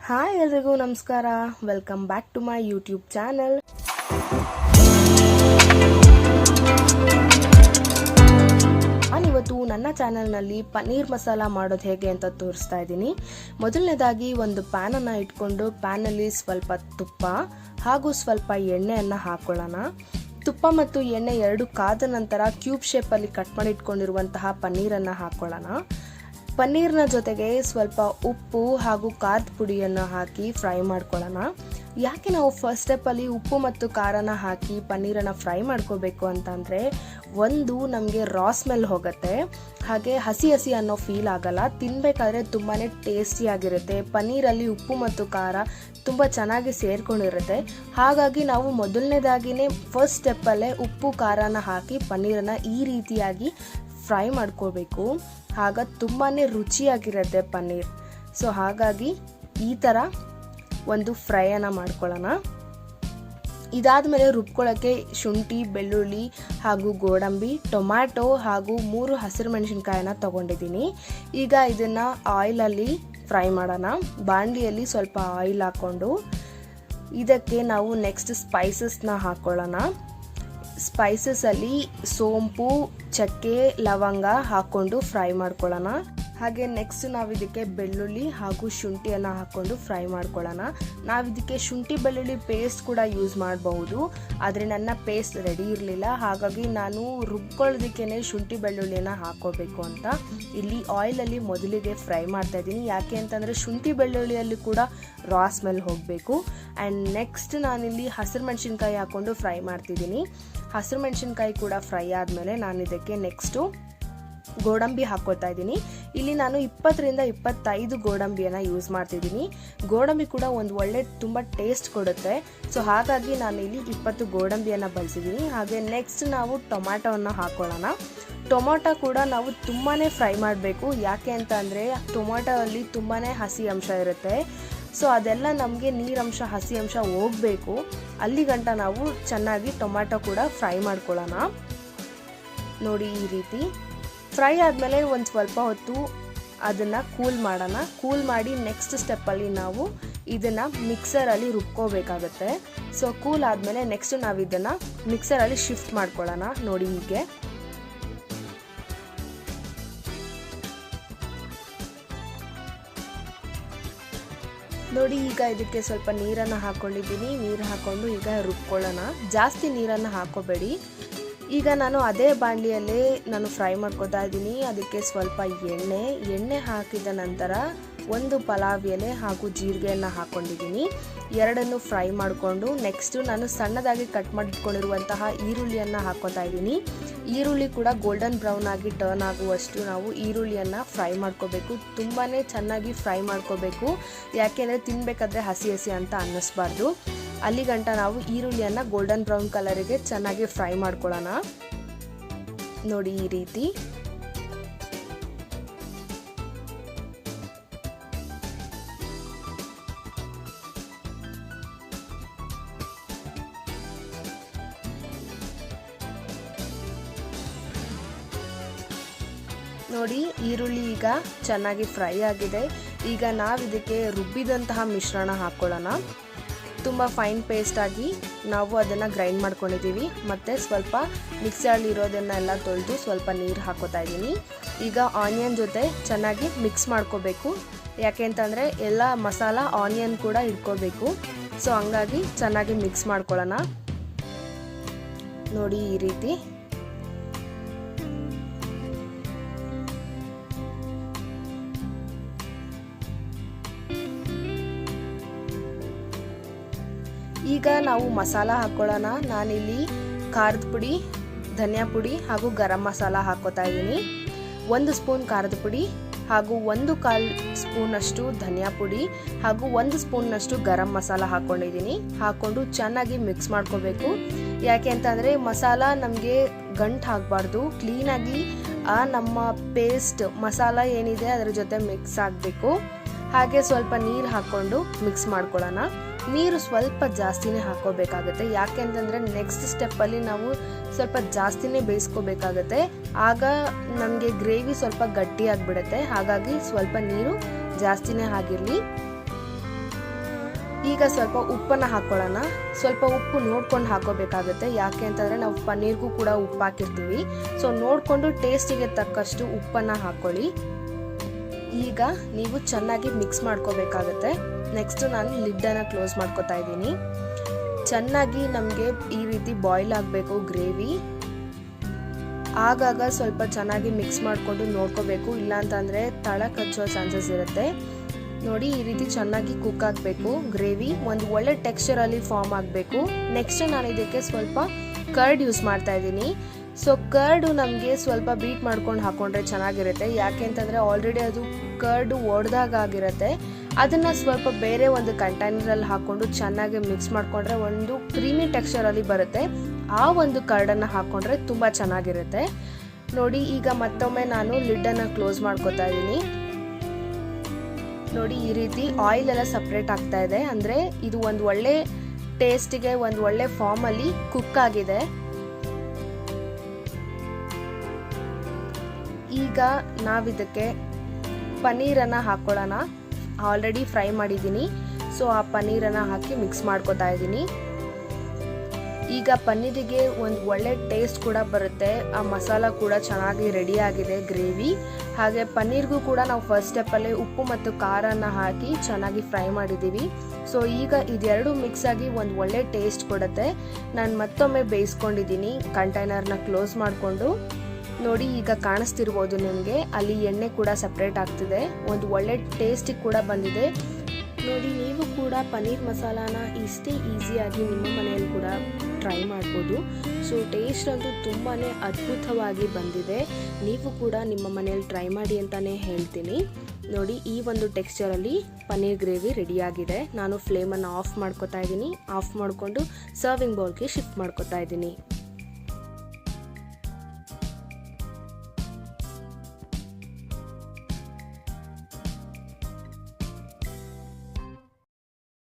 Hi ಎಲ್ರಿಗೂ ನಮಸ್ಕಾರ. Welcome back to my YouTube channel. ನಾನಿವತ್ತು ನನ್ನ ಚಾನಲ್ನಲ್ಲಿ ಪನ್ನೀರ್ ಮಸಾಲ ಮಾಡೋದು ಹೇಗೆ ಅಂತ ತೋರಿಸ್ತಾ ಇದ್ದೀನಿ. ಮೊದಲನೇದಾಗಿ ಒಂದು ಪ್ಯಾನನ್ನು ಇಟ್ಕೊಂಡು ಪ್ಯಾನಲ್ಲಿ ಸ್ವಲ್ಪ ತುಪ್ಪ ಹಾಗೂ ಸ್ವಲ್ಪ ಎಣ್ಣೆಯನ್ನು ಹಾಕೊಳ್ಳೋಣ. ತುಪ್ಪ ಮತ್ತು ಎಣ್ಣೆ ಎರಡು ಕಾದ ನಂತರ ಕ್ಯೂಬ್ ಶೇಪಲ್ಲಿ ಕಟ್ ಮಾಡಿ ಇಟ್ಕೊಂಡಿರುವಂತಹ ಪನ್ನೀರನ್ನು ಹಾಕೊಳ್ಳೋಣ. ಪನ್ನೀರ್ನ ಜೊತೆಗೆ ಸ್ವಲ್ಪ ಉಪ್ಪು ಹಾಗೂ ಖಾರದ ಪುಡಿಯನ್ನು ಹಾಕಿ ಫ್ರೈ ಮಾಡ್ಕೊಳ್ಳೋಣ. ಯಾಕೆ ನಾವು ಫಸ್ಟ್ ಸ್ಟೆಪ್ಪಲ್ಲಿ ಉಪ್ಪು ಮತ್ತು ಖಾರನ ಹಾಕಿ ಪನ್ನೀರನ್ನು ಫ್ರೈ ಮಾಡ್ಕೋಬೇಕು ಅಂತಂದರೆ, ಒಂದು ನಮಗೆ ರಾ ಸ್ಮೆಲ್ ಹೋಗುತ್ತೆ, ಹಾಗೆ ಹಸಿ ಹಸಿ ಅನ್ನೋ ಫೀಲ್ ಆಗಲ್ಲ. ತಿನ್ನಬೇಕಾದ್ರೆ ತುಂಬಾ ಟೇಸ್ಟಿಯಾಗಿರುತ್ತೆ. ಪನ್ನೀರಲ್ಲಿ ಉಪ್ಪು ಮತ್ತು ಖಾರ ತುಂಬ ಚೆನ್ನಾಗಿ ಸೇರ್ಕೊಂಡಿರುತ್ತೆ. ಹಾಗಾಗಿ ನಾವು ಮೊದಲನೇದಾಗಿಯೇ ಫಸ್ಟ್ ಸ್ಟೆಪ್ಪಲ್ಲೇ ಉಪ್ಪು ಖಾರನ ಹಾಕಿ ಪನ್ನೀರನ್ನು ಈ ರೀತಿಯಾಗಿ ಫ್ರೈ ಮಾಡ್ಕೋಬೇಕು. ಆಗ ತುಂಬಾ ರುಚಿಯಾಗಿರುತ್ತೆ ಪನ್ನೀರ್. ಸೊ ಹಾಗಾಗಿ ಈ ಥರ ಒಂದು ಫ್ರೈಯನ್ನು ಮಾಡ್ಕೊಳ್ಳೋಣ. ಇದಾದಮೇಲೆ ರುಬ್ಕೊಳ್ಳೋಕ್ಕೆ ಶುಂಠಿ, ಬೆಳ್ಳುಳ್ಳಿ ಹಾಗೂ ಗೋಡಂಬಿ, ಟೊಮ್ಯಾಟೊ ಹಾಗೂ 3 ಹಸಿರು ಮೆಣಸಿನ್ಕಾಯಿನ ತೊಗೊಂಡಿದ್ದೀನಿ. ಈಗ ಇದನ್ನು ಆಯಿಲಲ್ಲಿ ಫ್ರೈ ಮಾಡೋಣ. ಬಾಣಲಿಯಲ್ಲಿ ಸ್ವಲ್ಪ ಆಯಿಲ್ ಹಾಕ್ಕೊಂಡು ಇದಕ್ಕೆ ನಾವು ನೆಕ್ಸ್ಟ್ ಸ್ಪೈಸಸ್ನ ಹಾಕ್ಕೊಳ್ಳೋಣ. ಸ್ಪೈಸಸಲ್ಲಿ ಸೋಂಪು, ಚಕ್ಕೆ, ಲವಂಗ ಹಾಕ್ಕೊಂಡು ಫ್ರೈ ಮಾಡ್ಕೊಳ್ಳೋಣ. ಹಾಗೆ ನೆಕ್ಸ್ಟ್ ನಾವು ಇದಕ್ಕೆ ಬೆಳ್ಳುಳ್ಳಿ ಹಾಗೂ ಶುಂಠಿಯನ್ನು ಹಾಕ್ಕೊಂಡು ಫ್ರೈ ಮಾಡ್ಕೊಳ್ಳೋಣ. ನಾವಿದಕ್ಕೆ ಶುಂಠಿ ಬೆಳ್ಳುಳ್ಳಿ ಪೇಸ್ಟ್ ಕೂಡ ಯೂಸ್ ಮಾಡಬಹುದು, ಆದರೆ ನನ್ನ ಪೇಸ್ಟ್ ರೆಡಿ ಇರಲಿಲ್ಲ. ಹಾಗಾಗಿ ನಾನು ರುಬ್ಕೊಳ್ಳೋದಕ್ಕೇ ಶುಂಠಿ ಬೆಳ್ಳುಳ್ಳಿನ ಹಾಕ್ಕೋಬೇಕು ಅಂತ ಇಲ್ಲಿ ಆಯಿಲಲ್ಲಿ ಮೊದಲಿಗೆ ಫ್ರೈ ಮಾಡ್ತಾ ಇದ್ದೀನಿ. ಯಾಕೆ ಅಂತಂದರೆ ಶುಂಠಿ ಬೆಳ್ಳುಳ್ಳಿಯಲ್ಲಿ ಕೂಡ ರಾ ಸ್ಮೆಲ್ ಹೋಗಬೇಕು. ಆ್ಯಂಡ್ ನೆಕ್ಸ್ಟ್ ನಾನಿಲ್ಲಿ ಹಸಿರು ಮೆಣಸಿನ್ಕಾಯಿ ಹಾಕ್ಕೊಂಡು ಫ್ರೈ ಮಾಡ್ತಿದ್ದೀನಿ. ಹಸಿರು ಮೆಣಸಿನ್ಕಾಯಿ ಕೂಡ ಫ್ರೈ ಆದಮೇಲೆ ನಾನು ಇದಕ್ಕೆ ನೆಕ್ಸ್ಟು ಗೋಡಂಬಿ ಹಾಕ್ಕೊಳ್ತಾ ಇದ್ದೀನಿ. ಇಲ್ಲಿ ನಾನು 20ರಿಂದ 25 ಗೋಡಂಬಿಯನ್ನು ಯೂಸ್ ಮಾಡ್ತಿದ್ದೀನಿ. ಗೋಡಂಬಿ ಕೂಡ ಒಂದು ಒಳ್ಳೆ ತುಂಬ ಟೇಸ್ಟ್ ಕೊಡುತ್ತೆ. ಸೊ ಹಾಗಾಗಿ ನಾನು ಇಲ್ಲಿ 20 ಗೋಡಂಬಿಯನ್ನು ಬಳಸಿದ್ದೀನಿ. ಹಾಗೆ ನೆಕ್ಸ್ಟ್ ನಾವು ಟೊಮ್ಯಾಟೋವನ್ನು ಹಾಕ್ಕೊಳ್ಳೋಣ. ಟೊಮೊಟೊ ಕೂಡ ನಾವು ತುಂಬಾ ಫ್ರೈ ಮಾಡಬೇಕು. ಯಾಕೆ ಅಂತ ಅಂದರೆ ಟೊಮೊಟೊ ಅಲ್ಲಿ ತುಂಬಾ ಹಸಿ ಅಂಶ ಇರುತ್ತೆ. ಸೊ ಅದೆಲ್ಲ ನಮಗೆ ನೀರಂಶ, ಹಸಿ ಅಂಶ ಹೋಗಬೇಕು. ಅಲ್ಲಿ ಗಂಟ ನಾವು ಚೆನ್ನಾಗಿ ಟೊಮ್ಯಾಟೊ ಕೂಡ ಫ್ರೈ ಮಾಡ್ಕೊಳ್ಳೋಣ. ನೋಡಿ ಈ ರೀತಿ ಫ್ರೈ ಆದಮೇಲೆ ಒಂದು ಸ್ವಲ್ಪ ಹೊತ್ತು ಅದನ್ನು ಕೂಲ್ ಮಾಡೋಣ. ಕೂಲ್ ಮಾಡಿ ನೆಕ್ಸ್ಟ್ ಸ್ಟೆಪ್ಪಲ್ಲಿ ನಾವು ಇದನ್ನು ಮಿಕ್ಸರಲ್ಲಿ ರುಬ್ಕೋಬೇಕಾಗುತ್ತೆ. ಸೊ ಕೂಲ್ ಆದಮೇಲೆ ನೆಕ್ಸ್ಟ್ ನಾವು ಇದನ್ನು ಮಿಕ್ಸರಲ್ಲಿ ಶಿಫ್ಟ್ ಮಾಡ್ಕೊಳ್ಳೋಣ. ನೋಡಿ ಹೀಗೆ ನೋಡಿ. ಈಗ ಇದಕ್ಕೆ ಸ್ವಲ್ಪ ನೀರನ್ನು ಹಾಕ್ಕೊಂಡಿದ್ದೀನಿ. ನೀರು ಹಾಕ್ಕೊಂಡು ಈಗ ರುಬ್ಕೊಳ್ಳೋಣ. ಜಾಸ್ತಿ ನೀರನ್ನು ಹಾಕೋಬೇಡಿ. ಈಗ ನಾನು ಅದೇ ಬಾಣಲಿಯಲ್ಲೇ ನಾನು ಫ್ರೈ ಮಾಡ್ಕೊತಾ ಇದ್ದೀನಿ. ಅದಕ್ಕೆ ಸ್ವಲ್ಪ ಎಣ್ಣೆ ಹಾಕಿದ ನಂತರ ಒಂದು ಪಲಾವ್ ಎಲೆ ಹಾಗೂ ಜೀರಿಗೆಯನ್ನು ಹಾಕ್ಕೊಂಡಿದ್ದೀನಿ. ಎರಡನ್ನು ಫ್ರೈ ಮಾಡಿಕೊಂಡು ನೆಕ್ಸ್ಟು ನಾನು ಸಣ್ಣದಾಗಿ ಕಟ್ ಮಾಡಿಟ್ಕೊಂಡಿರುವಂತಹ ಈರುಳ್ಳಿಯನ್ನು ಹಾಕ್ಕೊತಾ ಇದ್ದೀನಿ. ಈರುಳ್ಳಿ ಕೂಡ ಗೋಲ್ಡನ್ ಬ್ರೌನ್ ಆಗಿ ಟರ್ನ್ ಆಗುವಷ್ಟು ನಾವು ಈರುಳ್ಳಿಯನ್ನು ಫ್ರೈ ಮಾಡ್ಕೋಬೇಕು. ತುಂಬಾ ಚೆನ್ನಾಗಿ ಫ್ರೈ ಮಾಡ್ಕೋಬೇಕು. ಯಾಕೆಂದರೆ ತಿನ್ನಬೇಕಾದ್ರೆ ಹಸಿ ಹಸಿ ಅಂತ ಅನ್ನಿಸ್ಬಾರ್ದು. ಅಲ್ಲಿ ಗಂಟ ನಾವು ಈರುಳ್ಳಿಯನ್ನು ಗೋಲ್ಡನ್ ಬ್ರೌನ್ ಕಲರಿಗೆ ಚೆನ್ನಾಗಿ ಫ್ರೈ ಮಾಡ್ಕೊಳ್ಳೋಣ. ನೋಡಿ ಈ ರೀತಿ. ನೋಡಿ ಈರುಳ್ಳಿ ಈಗ ಚೆನ್ನಾಗಿ ಫ್ರೈ ಆಗಿದೆ. ಈಗ ನಾವು ಇದಕ್ಕೆ ರುಬ್ಬಿದಂತಹ ಮಿಶ್ರಣ ಹಾಕ್ಕೊಳ್ಳೋಣ. ತುಂಬ ಫೈನ್ ಪೇಸ್ಟಾಗಿ ನಾವು ಅದನ್ನು ಗ್ರೈಂಡ್ ಮಾಡ್ಕೊಂಡಿದ್ದೀವಿ. ಮತ್ತು ಸ್ವಲ್ಪ ಮಿಕ್ಸಲ್ಲಿ ಇರೋದನ್ನೆಲ್ಲ ತೊಳೆದು ಸ್ವಲ್ಪ ನೀರು ಹಾಕೋತಾ ಇದ್ದೀನಿ. ಈಗ ಆನಿಯನ್ ಜೊತೆ ಚೆನ್ನಾಗಿ ಮಿಕ್ಸ್ ಮಾಡ್ಕೋಬೇಕು. ಯಾಕೆ ಅಂತಂದರೆ ಎಲ್ಲ ಮಸಾಲ ಆನಿಯನ್ ಕೂಡ ಇಟ್ಕೋಬೇಕು. ಸೊ ಹಂಗಾಗಿ ಚೆನ್ನಾಗಿ ಮಿಕ್ಸ್ ಮಾಡ್ಕೊಳ್ಳೋಣ. ನೋಡಿ ಈ ರೀತಿ. ಈಗ ನಾವು ಮಸಾಲ ಹಾಕ್ಕೊಳ್ಳೋಣ. ನಾನಿಲ್ಲಿ ಖಾರದ ಪುಡಿ, ಧನಿಯಾ ಪುಡಿ ಹಾಗೂ ಗರಂ ಮಸಾಲ ಹಾಕ್ಕೋತಾ ಇದ್ದೀನಿ. 1 ಸ್ಪೂನ್ ಖಾರದ ಪುಡಿ ಹಾಗೂ 1/4 ಸ್ಪೂನಷ್ಟು ಧನಿಯಾ ಪುಡಿ ಹಾಗೂ 1 ಸ್ಪೂನ್ನಷ್ಟು ಗರಂ ಮಸಾಲ ಹಾಕ್ಕೊಂಡಿದ್ದೀನಿ. ಹಾಕ್ಕೊಂಡು ಚೆನ್ನಾಗಿ ಮಿಕ್ಸ್ ಮಾಡ್ಕೋಬೇಕು. ಯಾಕೆ ಅಂತಂದರೆ ಮಸಾಲ ನಮಗೆ ಗಂಟು ಆಗಬಾರ್ದು. ಕ್ಲೀನಾಗಿ ನಮ್ಮ ಪೇಸ್ಟ್ ಮಸಾಲ ಏನಿದೆ ಅದರ ಜೊತೆ ಮಿಕ್ಸ್ ಆಗಬೇಕು. ಹಾಗೆ ಸ್ವಲ್ಪ ನೀರು ಹಾಕ್ಕೊಂಡು ಮಿಕ್ಸ್ ಮಾಡ್ಕೊಳ್ಳೋಣ. ನೀರು ಸ್ವಲ್ಪ ಜಾಸ್ತಿನೇ ಹಾಕೋಬೇಕಾಗುತ್ತೆ. ಯಾಕೆ ಅಂತಂದರೆ ನೆಕ್ಸ್ಟ್ ಸ್ಟೆಪ್ಪಲ್ಲಿ ನಾವು ಸ್ವಲ್ಪ ಜಾಸ್ತಿನೇ ಬೇಯಿಸ್ಕೋಬೇಕಾಗತ್ತೆ. ಆಗ ನಮಗೆ ಗ್ರೇವಿ ಸ್ವಲ್ಪ ಗಟ್ಟಿಯಾಗಿಬಿಡುತ್ತೆ. ಹಾಗಾಗಿ ಸ್ವಲ್ಪ ನೀರು ಜಾಸ್ತಿನೇ ಆಗಿರಲಿ. ಈಗ ಸ್ವಲ್ಪ ಉಪ್ಪನ್ನು ಹಾಕ್ಕೊಳ್ಳೋಣ. ಸ್ವಲ್ಪ ಉಪ್ಪು ನೋಡ್ಕೊಂಡು ಹಾಕೋಬೇಕಾಗುತ್ತೆ, ಯಾಕೆ ಅಂತಂದರೆ ನಾವು ಪನ್ನೀರ್ಗೂ ಕೂಡ ಉಪ್ಪು ಹಾಕಿರ್ತೀವಿ. ಸೊ ನೋಡಿಕೊಂಡು ಟೇಸ್ಟಿಗೆ ತಕ್ಕಷ್ಟು ಉಪ್ಪನ್ನು ಹಾಕ್ಕೊಳ್ಳಿ. ಈಗ ನೀವು ಚೆನ್ನಾಗಿ ಮಿಕ್ಸ್ ಮಾಡ್ಕೋಬೇಕಾಗುತ್ತೆ. ನೆಕ್ಸ್ಟು ನಾನು ಲಿಡ್ಡನ್ನು ಕ್ಲೋಸ್ ಮಾಡ್ಕೋತಾ ಇದ್ದೀನಿ. ಚೆನ್ನಾಗಿ ನಮಗೆ ಈ ರೀತಿ ಬಾಯ್ಲ್ ಆಗಬೇಕು ಗ್ರೇವಿ. ಆಗಾಗ ಸ್ವಲ್ಪ ಚೆನ್ನಾಗಿ ಮಿಕ್ಸ್ ಮಾಡಿಕೊಂಡು ನೋಡ್ಕೋಬೇಕು, ಇಲ್ಲಾಂತಂದರೆ ತಳ ಕಚ್ಚೋ ಚಾನ್ಸಸ್ ಇರುತ್ತೆ. ನೋಡಿ, ಈ ರೀತಿ ಚೆನ್ನಾಗಿ ಕುಕ್ ಆಗಬೇಕು ಗ್ರೇವಿ, ಒಂದು ಒಳ್ಳೆ ಟೆಕ್ಸ್ಚರಲ್ಲಿ ಫಾರ್ಮ್ ಆಗಬೇಕು. ನೆಕ್ಸ್ಟ್ ನಾನು ಇದಕ್ಕೆ ಸ್ವಲ್ಪ ಕರ್ಡ್ ಯೂಸ್ ಮಾಡ್ತಾ ಇದ್ದೀನಿ. ಸೊ ಕರ್ಡು ನಮಗೆ ಸ್ವಲ್ಪ ಬೀಟ್ ಮಾಡ್ಕೊಂಡು ಹಾಕೊಂಡ್ರೆ ಚೆನ್ನಾಗಿರುತ್ತೆ, ಯಾಕೆ ಅಂತಂದರೆ ಆಲ್ರೆಡಿ ಅದು ಕರ್ಡು ಒಡೆದಾಗಿರುತ್ತೆ. ಅದನ್ನು ಸ್ವಲ್ಪ ಬೇರೆ ಒಂದು ಕಂಟೈನರಲ್ಲಿ ಹಾಕ್ಕೊಂಡು ಚೆನ್ನಾಗಿ ಮಿಕ್ಸ್ ಮಾಡಿಕೊಂಡ್ರೆ ಒಂದು ಕ್ರೀಮಿ ಟೆಕ್ಸ್ಚರಲ್ಲಿ ಬರುತ್ತೆ. ಆ ಒಂದು ಕರ್ಡನ್ನು ಹಾಕ್ಕೊಂಡ್ರೆ ತುಂಬ ಚೆನ್ನಾಗಿರುತ್ತೆ. ನೋಡಿ, ಈಗ ಮತ್ತೊಮ್ಮೆ ನಾನು ಲಿಡ್ಡನ್ನು ಕ್ಲೋಸ್ ಮಾಡ್ಕೊತಾ ಇದ್ದೀನಿ. ನೋಡಿ, ಈ ರೀತಿ ಆಯಿಲ್ ಎಲ್ಲ ಸಪ್ರೇಟ್ ಆಗ್ತಾ ಇದೆ, ಅಂದರೆ ಇದು ಒಂದು ಒಳ್ಳೆ ಟೇಸ್ಟಿಗೆ ಒಂದು ಒಳ್ಳೆ ಫಾರ್ಮಲ್ಲಿ ಕುಕ್ ಆಗಿದೆ. ಈಗ ನಾವಿದಕ್ಕೆ ಪನ್ನೀರನ್ನು ಹಾಕ್ಕೊಳ್ಳೋಣ. ಆಲ್ರೆಡಿ ಫ್ರೈ ಮಾಡಿದ್ದೀನಿ. ಸೊ ಆ ಪನ್ನೀರನ್ನು ಹಾಕಿ ಮಿಕ್ಸ್ ಮಾಡ್ಕೊತಾ ಇದ್ದೀನಿ. ಈಗ ಪನ್ನೀರಿಗೆ ಒಂದು ಒಳ್ಳೆ ಟೇಸ್ಟ್ ಕೂಡ ಬರುತ್ತೆ. ಆ ಮಸಾಲ ಕೂಡ ಚೆನ್ನಾಗಿ ರೆಡಿ ಆಗಿದೆ ಗ್ರೇವಿ. ಹಾಗೆ ಪನ್ನೀರ್ಗೂ ಕೂಡ ನಾವು ಫಸ್ಟ್ ಸ್ಟೆಪ್ಪಲ್ಲೇ ಉಪ್ಪು ಮತ್ತು ಖಾರನ ಹಾಕಿ ಚೆನ್ನಾಗಿ ಫ್ರೈ ಮಾಡಿದ್ದೀವಿ. ಸೊ ಈಗ ಇದೆರಡು ಮಿಕ್ಸ್ ಆಗಿ ಒಂದು ಒಳ್ಳೆ ಟೇಸ್ಟ್ ಕೊಡುತ್ತೆ. ನಾನು ಮತ್ತೊಮ್ಮೆ ಬೇಯಿಸ್ಕೊಂಡಿದ್ದೀನಿ ಕಂಟೈನರ್ನ ಕ್ಲೋಸ್ ಮಾಡಿಕೊಂಡು. ನೋಡಿ, ಈಗ ಕಾಣಿಸ್ತಿರ್ಬೋದು ನಿಮಗೆ, ಅಲ್ಲಿ ಎಣ್ಣೆ ಕೂಡ ಸಪ್ರೇಟ್ ಆಗ್ತಿದೆ, ಒಂದು ಒಳ್ಳೆ ಟೇಸ್ಟಿಗೆ ಕೂಡ ಬಂದಿದೆ. ನೋಡಿ, ನೀವು ಕೂಡ ಪನ್ನೀರ್ ಮಸಾಲಾನ ಇಷ್ಟೇ ಈಸಿಯಾಗಿ ನಿಮ್ಮ ಮನೆಯಲ್ಲಿ ಕೂಡ ಟ್ರೈ ಮಾಡ್ಬೋದು. ಸೊ ಟೇಸ್ಟ್ ಅಂತೂ ತುಂಬಾ ಅದ್ಭುತವಾಗಿ ಬಂದಿದೆ. ನೀವು ಕೂಡ ನಿಮ್ಮ ಮನೆಯಲ್ಲಿ ಟ್ರೈ ಮಾಡಿ ಅಂತಲೇ ಹೇಳ್ತೀನಿ. ನೋಡಿ, ಈ ಒಂದು ಟೆಕ್ಸ್ಚರಲ್ಲಿ ಪನ್ನೀರ್ ಗ್ರೇವಿ ರೆಡಿಯಾಗಿದೆ. ನಾನು ಫ್ಲೇಮನ್ನು ಆಫ್ ಮಾಡ್ಕೊತಾ ಇದ್ದೀನಿ. ಆಫ್ ಮಾಡಿಕೊಂಡು ಸರ್ವಿಂಗ್ ಬೌಲ್ಗೆ ಶಿಫ್ಟ್ ಮಾಡ್ಕೊತಾ ಇದ್ದೀನಿ.